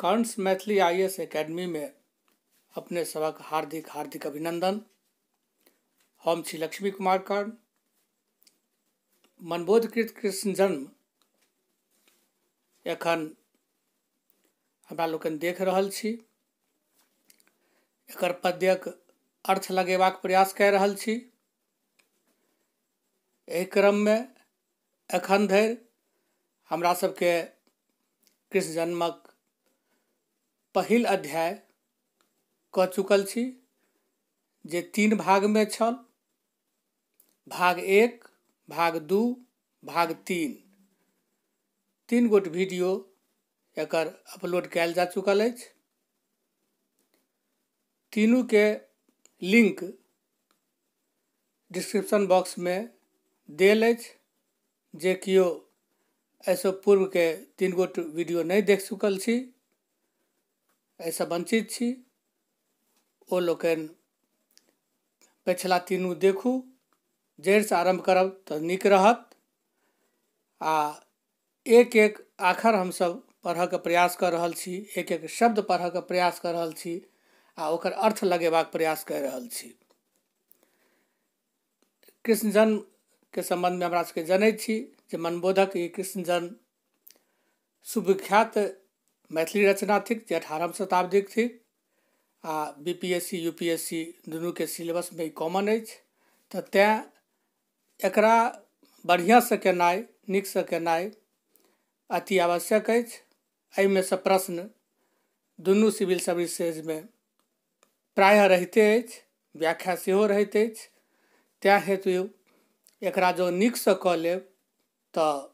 कर्ण्स Maithili IAS academy में अपने सभक हार्दिक हार्दिक अभिनंदन। हम छी लक्ष्मी कुमार कर्ण। मनबोधकृत कृष्ण जन्म एखन हमरा लोकनि देख रहल छी। एकर पद्यक अर्थ लगेबाक प्रयास कऽ रहल छी। एहि क्रममे एखन धरि हमरा सबके कृष्ण जन्मक पहिल अध्याय कऽ चुकल छी, जे 3 भागमे छल। भाग 1, भाग 2, भाग 3 गोट वीडियो एकर अपलोड कयल जा चुकल अछि। तीनू के लिंक डिस्क्रिप्शन बॉक्स में देल अछि। जे कियो एहिसँ पूर्व के 3 गोट वीडियो नहीं देख चुकल छी, एहिसँ वंचित छी, ओ लोकनि पिछला 3 देखू। जड़िसँ आरम्भ करब तऽ नीक रहत। आ एक एक आखर हमसब पढ़ऽके प्रयास कऽ रहल छी, एक एक शब्द पढ़ऽके प्रयास कऽ रहल छी आ ओकर अर्थ लगेबाक प्रयास कऽ रहल छी। कृष्ण जन्म के संबंध में हमरा सबके जनैत छी जे मनबोधक ई कृष्ण जन्म सुविख्यात मैथिली रचना थिक, जे 18वीं शताब्दीक थिक। आ BPSC UPSC दुनू के सिलेबस में कॉमन अछि। तऽ तैं एकरा बढ़िआँसँ केनाइ, नीकसँ केनाइ अति आवश्यक अछि। एहिमे सँ प्रश्न दुनू सिविल सर्विसेज में प्रायः रहिते अछि, व्याख्या सेहो रहैत अछि। तैं हेतु एकरा जँ नीकसँ कऽ लेब तऽ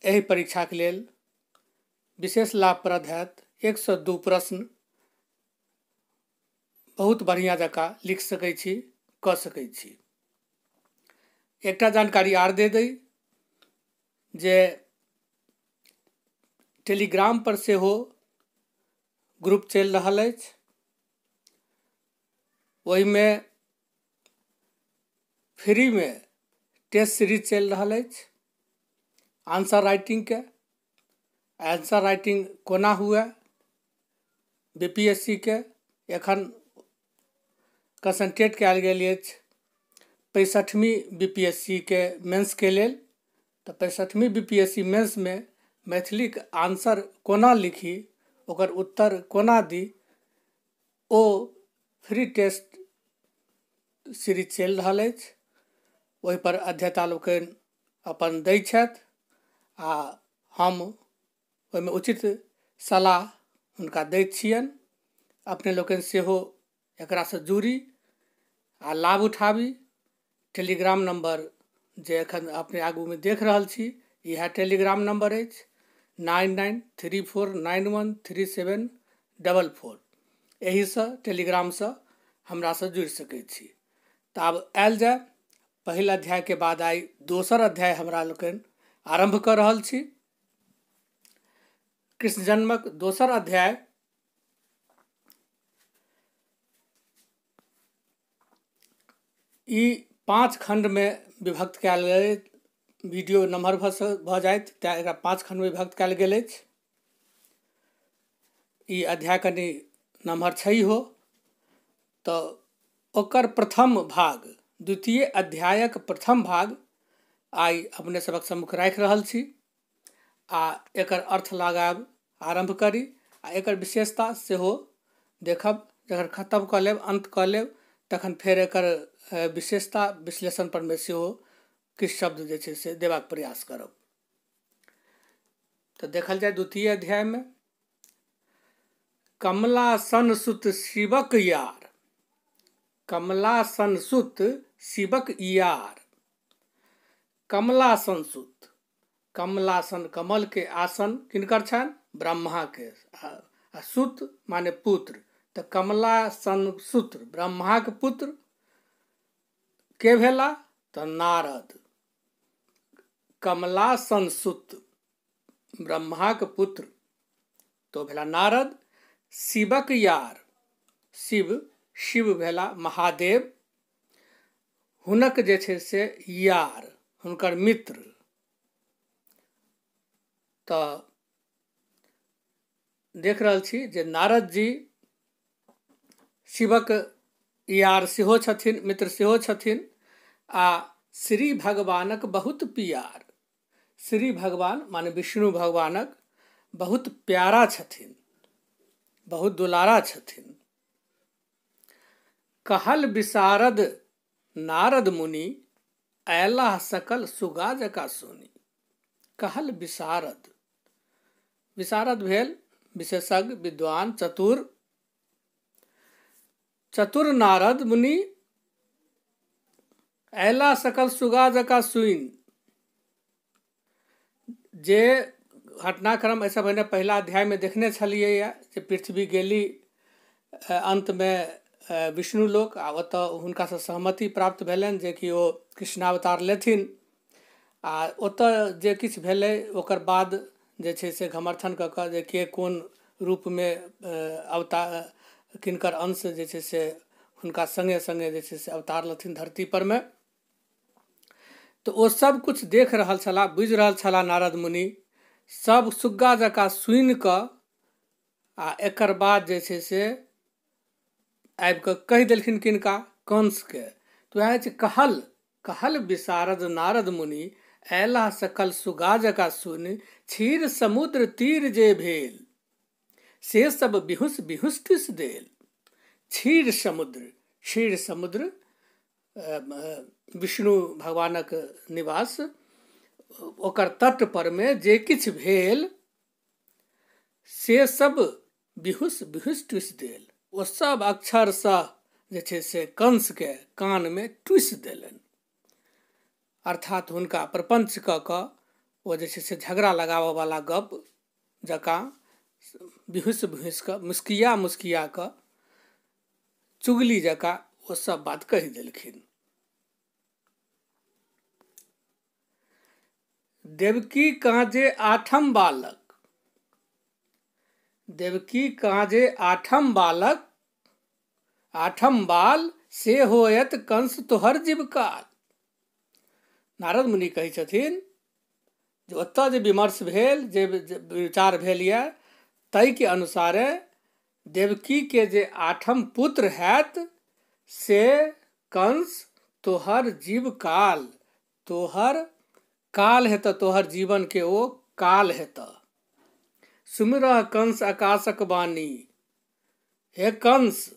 एहि परीक्षाक लेल विशेष लाभप्रद हैत। 102 प्रश्न बहुत बढ़िआँ जकाँ लिख सकैत छी, कऽ सकैत छी। एकटा जानकारी are they the J Telegram पर सेहो ग्रुप चलि रहल अछि। ओहिमे फ्री में टेस्ट सीरीज चलि रहल अछि आंसर राइटिंग के। आंसर राइटिंग कोना हुए BPSC के एखन कंसंट्रेट कयल गेल अछि 65वीं BPSC के मेंस के लेल। तऽ 65वीं BPSC मेंस में मैथिली के आंसर कोना लिखी, ओकर उत्तर कोना दी, ओ फ्री टेस्ट सीरीज चलि रहल अछि। ओहि पर अध्येता लोकनि अपन दै छथि आ हम ओहिमे उचित सलाह हुनका दैत छियनि। अपने लोकनि सेहो एकरासँ जुड़ी आ लाभ उठाबी। टेलीग्राम नंबर जे एखन अपने आगू में देख रहल छी, इएह टेलीग्राम नंबर अछि 9934913744। एहिसँ टेलीग्रामसँ हमरासँ जुड़ि सकैत छी। तऽ आब आयल जाय पहिल अध्याय के बाद आई दोसर अध्याय हमरा लोकनि आरंभ कर रहल छी। कृष्ण जन्मक दोसर अध्याय ई 5 खंड में विभक्त कयल गेल। वीडियो नम्हर भऽ जायत तैं एकरा 5 खंड में विभक्त कयल गेल अछि। ई अध्याय कनि नम्हर छै हो। तऽ ओकर प्रथम भाग, द्वितीय अध्यायक प्रथम भाग आई अपने सबक सम्मुख राखि रहल छी आ एकर अर्थ लगाब आरंभ करी आ एकर विशेषता सेहो देखब। जखन खत्म कऽ लेब, अंत कऽ लेब, तखन फेर एकर विशेषता विश्लेषण पर में सेहो किछु शब्द जे छै से देबाक प्रयास करब। तऽ देखल जाय द्वितीय अध्याय में कमलासन सुत शिवक यार। कमलासन सुत शिवक यार। कमलासन सुत, कमलासन कमल के आसन किनकर छनि? ब्रह्मा के। आ सुत माने पुत्र। तऽ कमलासन सुत ब्रह्मा के पुत्र के भेला? तऽ नारद। कमलासन सुत ब्रह्मा के पुत्र तो भेला नारद। शिवक यार, शिव, शिव भेला महादेव। हुनक जे छै से यार, हुनकर मित्र। तऽ देख रहल छी जे नारद जी शिवक यार सेहो छथिन, मित्र सेहो छथिन आ श्री भगवानक बहुत प्यार। श्री भगवान माने विष्णु भगवानक बहुत प्यारा छथिन, बहुत दुलारा छथिन। कहल विशारद नारद मुनि, अयलाह सकल सुगा जका सुनी। कहल विशारद, विशारद भेल विशेषज्ञ, विद्वान, चतुर। चतुर नारद मुनि अयला सकल सुगा जका सुनि। जे घटनाक्रम ऐसा मैंने पहला अध्याय में देखने छलिए जे पृथ्वी गेली अंत में विष्णु लोक आ ओतऽ हुनका से सहमति प्राप्त भेलनि जे कि ओ कृष्णावतार लेथिन आ ओतऽ जे किछु भेलै ओकर बाद जे छै से घमर्थन कऽ कऽ जे के कोन रूपमे अवतार किनकर अंश जे छै से हुनका संगे संगे जे छै से अवतार लेथिन धरती पर में। तो ओ सब कुछ देख रहल छलाह, बुझि रहल छलाह नारद मुनि, सब सुग्गा जकाँ सुनि कऽ आ एकर बाद जे छै से आबि कऽ कहि देलखिन किनका, कंसके। तो वएह छै कहल, कहल विशारद नारद मुनि, अयला सकल सुगा जकाँ सुनि। क्षीर समुद्र तीर जे भेल, से सब बिहुस बिहुस टुस देल। क्षीर समुद्र, क्षीर समुद्र विष्णु भगवानक निवास, ओकर तट पर में जे किछु भेल से सब बिहुस बिहुस टुस देल। ओ सब अक्षरशः जे छै से कंस के कान में टुस देलनि, अर्थात हुनका प्रपंच कऽ कऽ ओ जे छै से झगड़ा लगाबऽ वाला गप जकाँ बिहुस बिहुस कऽ मुस्किया मुस्किया कऽ चुगली जकाँ ओ सब बात कहि देलखिन। देवकी काजे आठम बालक, देवकी काजे आठम बालक, आठम बाल से होयत कंस तोहर जीवकाल। नारद मुनि कहै छथिन जे ओतऽ जे विमर्श भेल, जे विचार भेल यऽ ताहि के अनुसारे देवकी के जे आठम पुत्र हैत से कंस तोहर जीवकाल, तोहर काल हेतऽ, तोहर जीवन के ओ काल हेतऽ। सुमिरह कंस आकाशक वाणी, हे कंस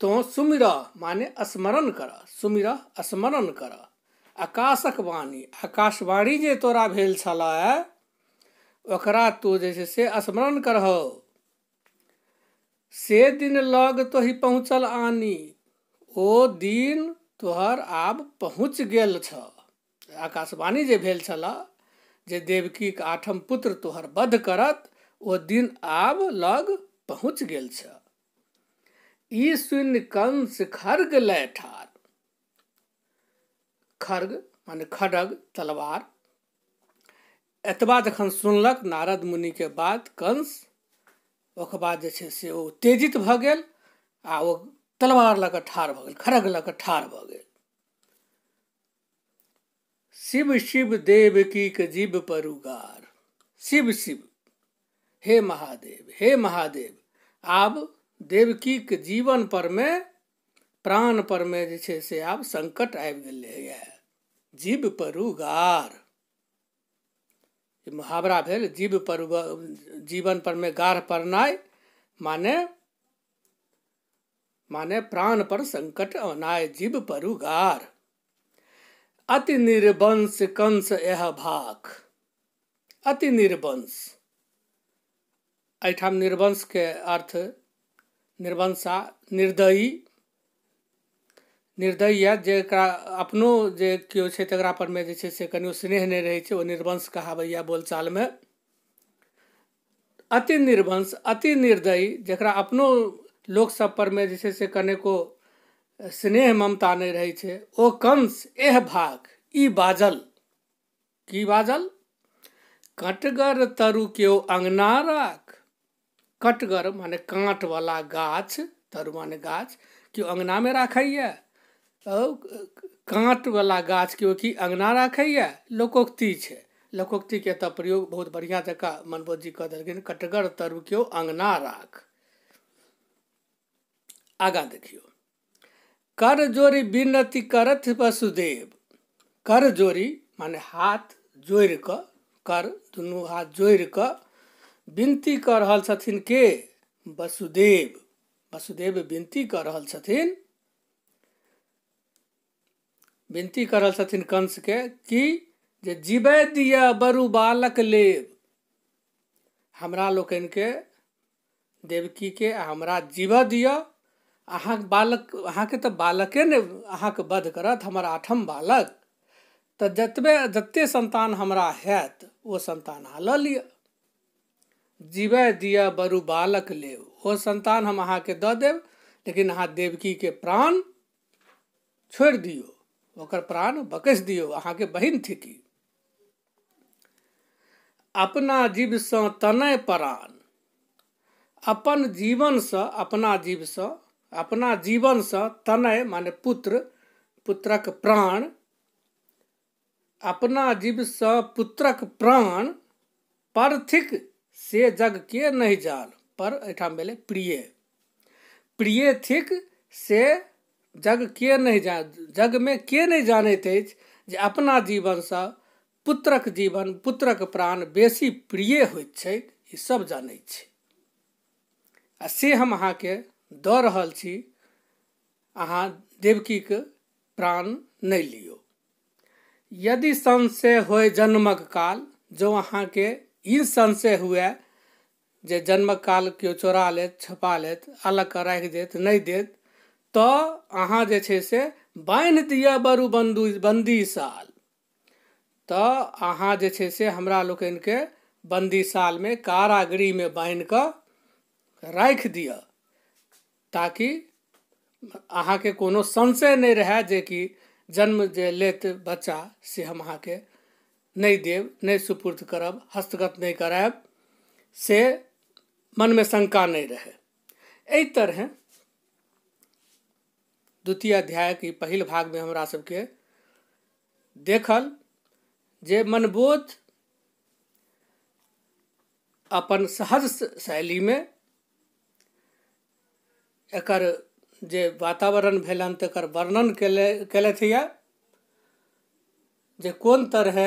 तो सुमिरह माने स्मरण कर, सुमिरह स्मरण कर। आकाशक वाणी, आकाशवाणी जे तोरा भेल छला ओकरा तू जे छै से स्मरण करहो। से दिन लग तोहि पहुँचल आनी, ओ दिन तोहर आब पहुँच गेल छ। आकाशवाणी जे भेल छला जे देवकी के आठम पुत्र तोहर वध करत, ओ दिन आब लग पहुँच गेल छ। ई सुनि कंस खड्ग लय ठार, खड्ग माने खड्ग तलवार। एतबा जखन सुनलक नारद मुनि के बात कंस, ओकर बाद जे छै से ओ तेजित भऽ गेल आ ओ तलवार लऽ कऽ ठाढ़ भऽ गेल, खड्ग लऽ कऽ ठाढ़ भऽ गेल। शिव शिव देवकी के जीव पर उगार, शिव शिव हे महादेव, हे महादेव। आब देवकी के जीवन पर में, प्राण पर में जे छै से आब संकट आबि गेलै। जीव पर उगार मुहावरा भेल, जीव पर जीवन पर में गाढ़ पड़नाइ माने माने प्राण पर संकट औनाय, जीव पर उगार। अति निर्वंश कंस यह भाख, अति निर्वंश, एहिठाम निर्वंश के अर्थ निर्वंशा निर्दयी, निर्दयी है जेकरा अपनो जे केओ छै तकरा पर में जे छै से कनियो स्नेह नहि रहै छै, ओ निर्वंश कहावैया बोलचाल में। अति निर्वंश, अति निर्दयी, जेकरा अपनो लोक सब पर में जे छै से कनेको स्नेह ममता नहीं रहे छै, ओ कंस एह भाग ई बाजल, की बाजल? कटगर तरु केओ अंगना राख, कटगर माने कांट वाला गाछ, तरु माने गाछ, केओ अंगना में राखैया, कांट वाला गाछ केओ की अंगना राखैया, लोकोक्ति छै। लोकोक्ति के एतऽ प्रयोग बहुत बढ़िया जकाँ मनबोध जी कह देलखिन, कटगर तरु क्यों अंगना राख। आगा देखियो, कर जोरी विनती करत वसुदेव। कर जोरी माने हाथ जोड़ि कऽ, कर दुनू हाथ जोड़ि कऽ विनती कऽ रहल छथिन के? वसुदेव। वसुदेव विनती कऽ रहल छथिन, विनती कऽ रहल छथिन कंस के कि जे जीवै दिअ बरु बालक लेब। हमरा लोकनि के, देवकी के हमरा जीवऽ दिअ। अहाँ बालक, अहाँके तऽ बालके ने अहाँके वध करत, हमर 8म बालक। तऽ जते संतान हमरा हैत ओ संतान अहाँ लऽ लिअ। जीवै दिअ बरु बालक लेब, ओ संतान हम अहाँके दऽ देब, लेकिन अहाँ देवकी के प्राण छोड़ि दियौ, ओकर प्राण बकसि दियौ, अहाँके बहिन थिकी। अपना जीवसँ तनय प्राण। अपन जीवनसँ, अपना जीवनसँ तनय माने पुत्र, पुत्रक प्राण। अपना जीवसँ पुत्रक प्राण परथिक से जग के नहि जान। पर एहिठाम भेलै प्रिय। प्रिय थिक से जग के नहि जान, जग में के नहि जानैत अछि जे अपना जीवनसँ पुत्रक जीवन, पुत्रक प्राण बेसी प्रिय होइत छै। ई सब जानै छै, आ से हम अहाँके दऽ रहल छी, अहाँ देवकीके प्राण नहि लियौ। यदि संशय होय जन्मक काल, जो अहाँके ई संशय हुए जे जन्मक काल केओ चोरा लेत, छपा लेत, अलग कऽ राखि देत, नहि देत, तऽ अहाँ जे छै से बान्हि दिअ बरु बंदी साल। तऽ अहाँ जे छै से हमरा लोकनिके बंदी सालमे, कारागृहमे बान्हि कऽ राखि दिअ, ताकि अहाँके कोनो संशय नहि रहै जे कि जन्म जे लेत बच्चा से हम अहाँके नहीं देव, नहीं सुपुर्द करब, हस्तगत नहीं करायब, से मन में शंका नहीं रहे। एहि तरह द्वितीय अध्याय के पहिल भाग में हमरा सबके देखल जे मनबोध अपन सहज शैली में एकर जे वातावरण भेलन तकर वर्णन केलथि है, जे कोन तरह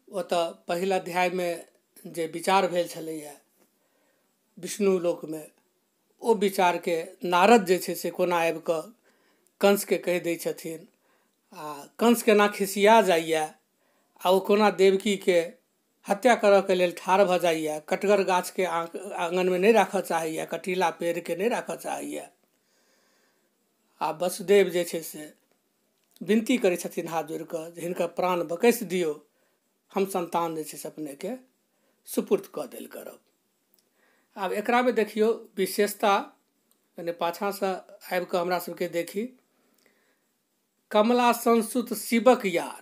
ओतऽ पहिल अध्याय में जे विचार भेल छलैया विष्णु लोक में, ओ विचार के नारद जे छै से कोना आबि कऽ कंस के कहि दै छथिन, आ कंस केना खिसिया जाइया, आ ओ कोना देवकी के हत्या करऽ के लेल ठाढ़ भऽ जाइया, कटगर गाछ के आंगन में नहीं राखऽ चाहैया, कटीला पेड़ के नहीं राखऽ चाहैया। आ वसुदेव जे छै से विनती करै छथिन हाथ जोड़ि कऽ जे हिनकर प्राण बकसि दियौ, हम संतान जे छै से अपने के सुपुर्द कऽ देल करब। आब एकरा में देखियौ विशेषता, कने पाछा से आबि कऽ हमरा सबके देखी, कमला संसुत शिवक यार,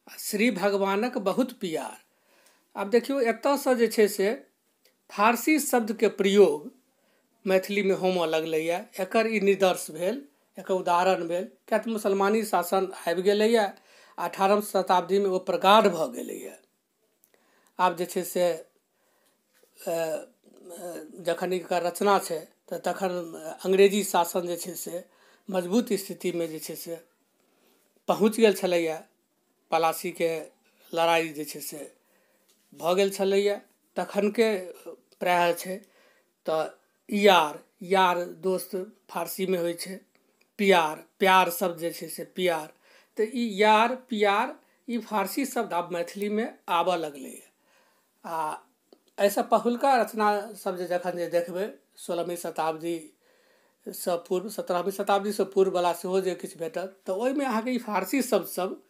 श्री भगवानक बहुत प्यार। आब देखियौ एतऽ से जे छै से फारसी शब्द के प्रयोग मैथिली में होमऽ लगलैया। एकर ई निदर्श भेल, एकर उदाहरण भेल, किया तऽ मुसलमानी शासन आबि गेलैया, 18वीं शताब्दी में ओ प्रगाढ़ भऽ गेलैया। आब जे छै से जखन एकर रचना छै तऽ तखन अंग्रेजी शासन जे छै से मजबूत स्थिति में जे छै से पहुँच गेल छलैया। पलासी के लड़ाई जे छै से भऽ गेल छलैया तखन के प्राय छै। तऽ यार दोस्त फारसी में होइ छै, प्यार शब्द जे छै से प्यार, तऽ ई यार प्यार ई फारसी शब्द आब मैथिली में आबऽ लगलै। आ ऐसा पहिलका रचना सब जे जखन जे देखबै 16वीं शताब्दी से पूर्व, 17वीं शताब्दी से पूर्व वाला सेहो जे किछु भेटत, तऽ ओहिमे अहाँके ई फारसी शब्द सब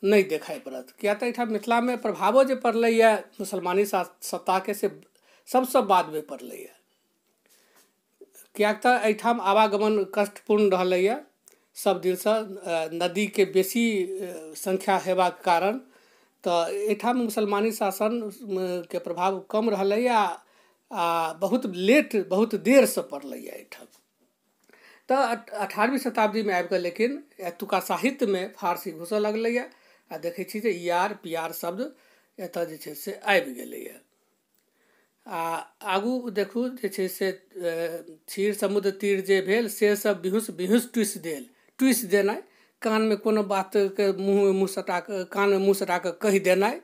नहीं देखाई पड़त। किया तऽ एहिठाम मिथिला में प्रभावो जे पड़लैया मुसलमानी सत्ता के, से सबसे बाद में पड़लैया। किया तऽ एहिठाम आवागमन कष्टपूर्ण रहलैया सब दिनसँ, नदी के बेसी संख्या हेबाक कारण, तऽ एहिठाम मुसलमानी शासन के प्रभाव कम रहलैया, आ बहुत लेट, बहुत देर से पड़लैया एहिठाम। तो 18वीं शताब्दी में आबि कऽ लेकिन एतुका साहित्य में फारसी घुसऽ लगलैए आ देखै छी जे यार पियार शब्द एतऽ जे छै से आबि गेलैए। आ आगू देखू जे छै से क्षीर समुद्र तीर जे भेल से सब बिहुस बिहुस टुसि देल। टुसि देनाइ, कान में कोनो बात के मुँह सटा कऽ कान में मुँह सटा कऽ कहि देनाइ,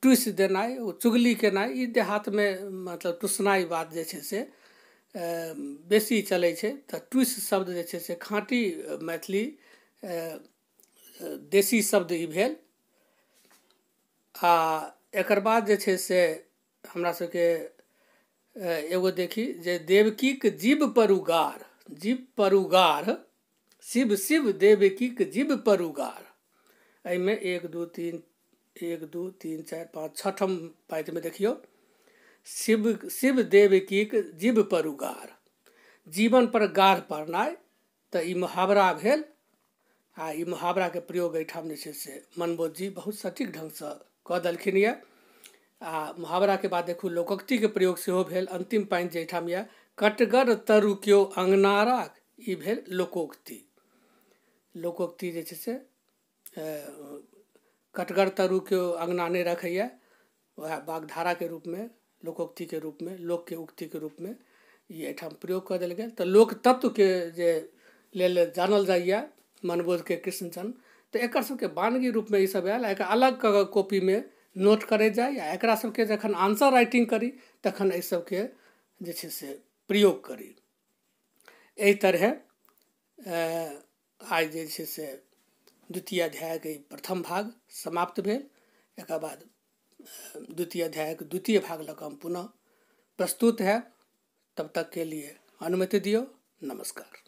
टुसि देनाइ, चुगली केनाइ, ई देहात में मतलब टुसनाइ बात जे छै से बेसी चलै छै। तऽ टुसि शब्द जे छै से खाँटी मैथिली देशी शब्द ई भेल। आ एकर बाद जे छै से हमरा सबके एगो देखी जे देवकीक जीव पर उगार, जीव पर उगार, शिव शिव देवकीक जीव पर उगार। एहिमे 1 2 3 4 5 6ठम पाँति में देखियौ, शिव शिव देवकीक जीव पर उगार, जीवन पर गार पड़नाइ। तऽ ई मुहावरा भेल। आ ई मुहावरा के प्रयोग एहिठाम जे छै से मनबोध जी बहुत सटीक ढङ्गसँ कऽ देलखिन यऽ। आ मुहावरा के बाद देखू लोकोक्ति के प्रयोग सेहो भेल। अंतिम पाँति जे एहिठाम यऽ, कटगर तरु केओ अंगनाराक, ई भेल लोकोक्ति। लोकोक्ति जे छै से कटगर तरु केओ अंगना नहि रखैए, वएह वाग्धारा के रूप में, लोकोक्ति के रूप में, लोक के उक्ति के रूप में ई एहिठाम प्रयोग कऽ देल गेल। तऽ लोक तत्व के जे लेल जानल जाइए मनबोध के कृष्णचंद्र, तऽ एकर सबके बानगी रूप में ई सब आयल। एक अलग कॉपी में नोट करे जाय, आ एकरा सबके जखन आंसर राइटिंग करी तखन एहि सबके जे छै से प्रयोग करी। एहि तरहे आइ जे छै से द्वितीय अध्याय के प्रथम भाग समाप्त भेल। एकर बाद द्वितीय अध्याय के द्वितीय भाग लऽ कऽ हम पुनः प्रस्तुत है। तब तक के लिए अनुमति दियो। नमस्कार।